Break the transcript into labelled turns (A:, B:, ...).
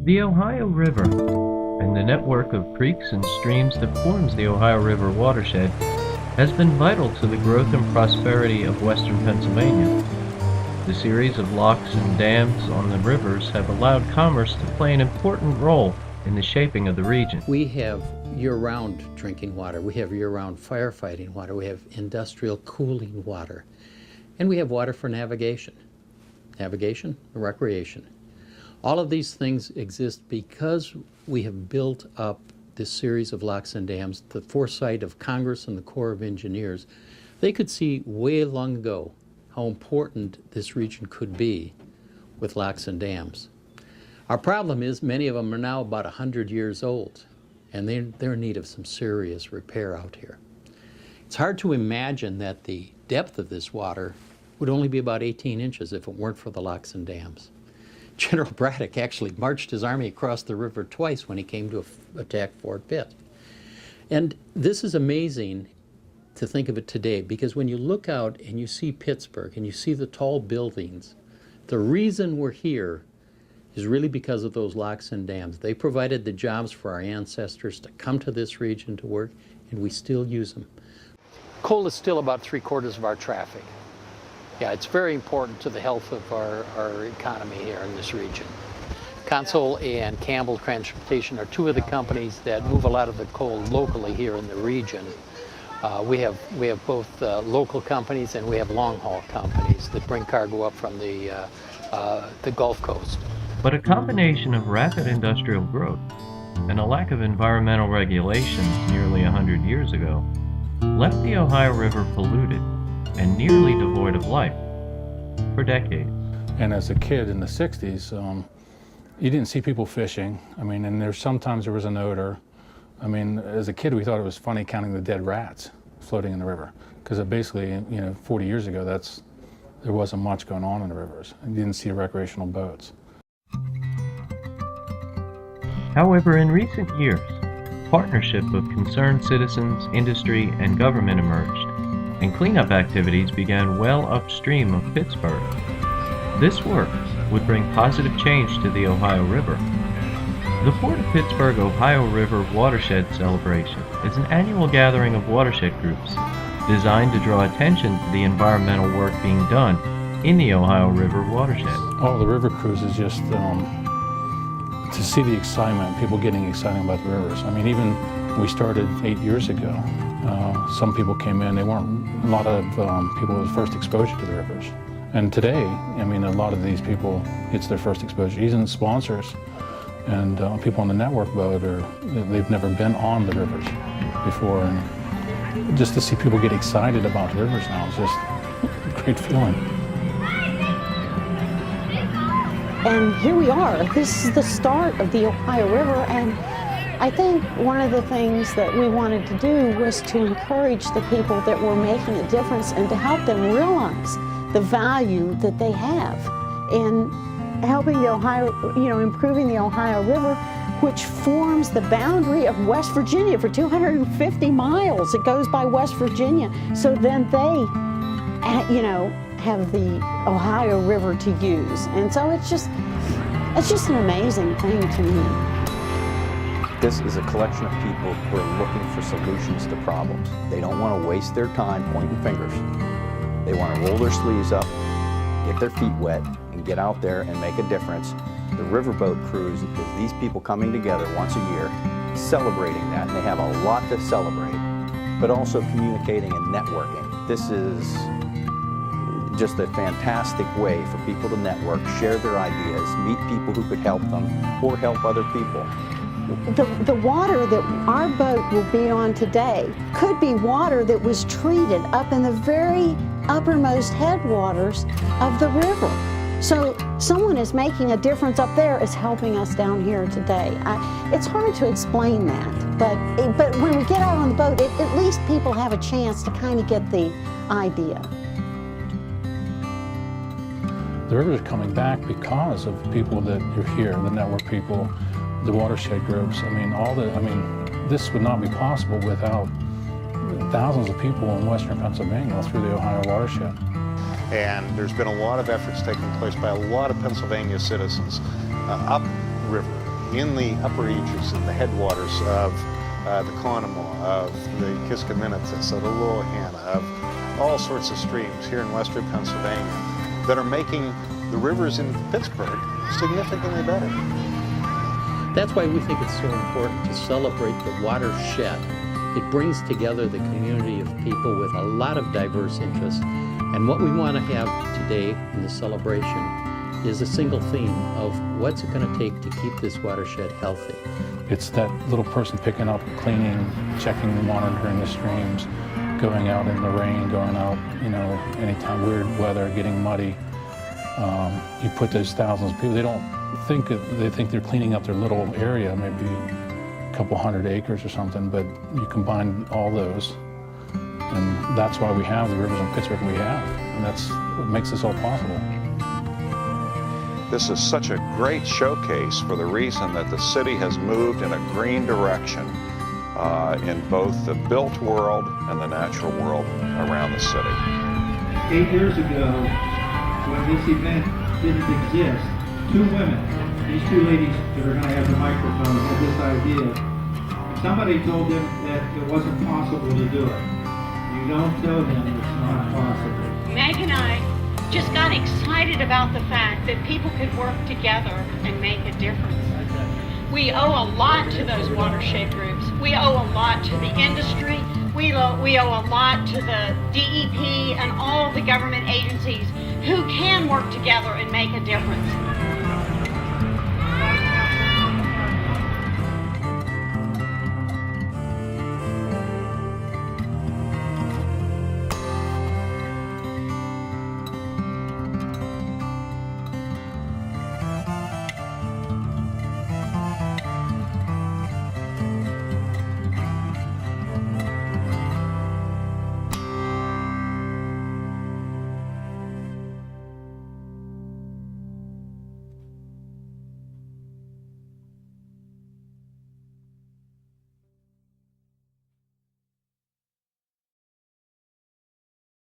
A: The Ohio River and the network of creeks and streams that forms the Ohio River watershed has been vital to the growth and prosperity of western Pennsylvania. The series of locks and dams on the rivers have allowed commerce to play an important role in the shaping of the region.
B: We have year-round drinking water, we have year-round firefighting water, we have industrial cooling water, and we have water for navigation, recreation. All of these things exist because we have built up this series of locks and dams. The foresight of Congress and the Corps of Engineers, they could see way long ago how important this region could be with locks and dams. Our problem is many of them are now about 100 years old, and they're in need of some serious repair out here. It's hard to imagine that the depth of this water would only be about 18 inches if it weren't for the locks and dams. General Braddock actually marched his army across the river twice when he came to attack Fort Pitt. And this is amazing to think of it today, because when you look out and you see Pittsburgh and you see the tall buildings, the reason we're here is really because of those locks and dams. They provided the jobs for our ancestors to come to this region to work, and we still use them. Coal is still about 3/4 of our traffic. Yeah, it's very important to the health of our economy here in this region. Consol and Campbell Transportation are two of the companies that move a lot of the coal locally here in the region. We have both local companies and we have long-haul companies that bring cargo up from the Gulf Coast.
A: But a combination of rapid industrial growth and a lack of environmental regulations nearly 100 years ago left the Ohio River polluted and nearly devoid of life for decades.
C: And as a kid in the 60s, you didn't see people fishing. I mean, and sometimes there was an odor. I mean, as a kid, we thought it was funny counting the dead rats floating in the river, because basically, 40 years ago, there wasn't much going on in the rivers. You didn't see recreational boats.
A: However, in recent years, partnership of concerned citizens, industry, and government emerged, and cleanup activities began well upstream of Pittsburgh. This work would bring positive change to the Ohio River. The Port of Pittsburgh Ohio River Watershed Celebration is an annual gathering of watershed groups designed to draw attention to the environmental work being done in the Ohio River watershed.
C: All the river cruises, just to see the excitement, people getting excited about the rivers. I mean, even we started 8 years ago. Some people came in, they weren't a lot of people with first exposure to the rivers. And today, I mean, a lot of these people, it's their first exposure. Even sponsors and people on the network boat, they've never been on the rivers before. And just to see people get excited about the rivers now is just a great feeling.
D: And here we are. This is the start of the Ohio River, and I think one of the things that we wanted to do was to encourage the people that were making a difference and to help them realize the value that they have in helping the Ohio, improving the Ohio River, which forms the boundary of West Virginia for 250 miles. It goes by West Virginia. So then they, have the Ohio River to use. And so it's just an amazing thing to me.
E: This is a collection of people who are looking for solutions to problems. They don't want to waste their time pointing fingers. They want to roll their sleeves up, get their feet wet, and get out there and make a difference. The riverboat cruise is these people coming together once a year, celebrating that, and they have a lot to celebrate, but also communicating and networking. This is just a fantastic way for people to network, share their ideas, meet people who could help them, or help other people.
D: The water that our boat will be on today could be water that was treated up in the very uppermost headwaters of the river. So someone is making a difference up there is helping us down here today. It's hard to explain that, but when we get out on the boat, at least people have a chance to kind of get the idea.
C: The river is coming back because of people that are here, the network people, the watershed groups. This would not be possible without thousands of people in western Pennsylvania through the Ohio watershed.
F: And there's been a lot of efforts taking place by a lot of Pennsylvania citizens upriver in the upper reaches, in the headwaters of the Conemaugh, of the Kiskiminetas, of the Loyalhanna, of all sorts of streams here in western Pennsylvania that are making the rivers in Pittsburgh significantly better.
B: That's why we think it's so important to celebrate the watershed. It brings together the community of people with a lot of diverse interests. And what we want to have today in the celebration is a single theme of what's it going to take to keep this watershed healthy.
C: It's that little person picking up, cleaning, checking, monitoring the streams, going out in the rain, going out, anytime weird weather, getting muddy. You put those thousands of people, they think they're cleaning up their little area, maybe a couple hundred acres or something, but you combine all those, and that's why we have the rivers in Pittsburgh we have, and that's what makes this all possible.
G: This is such a great showcase for the reason that the city has moved in a green direction in both the built world and the natural world around the city.
H: 8 years ago, when this event didn't exist, 2 women, these 2 ladies that are going to have the microphone, had this idea. Somebody told them that it wasn't possible to do it. You don't tell them it's not possible.
I: Meg and I just got excited about the fact that people could work together and make a difference. We owe a lot to those watershed groups. We owe a lot to the industry. We owe a lot to the DEP and all the government agencies who can work together and make a difference.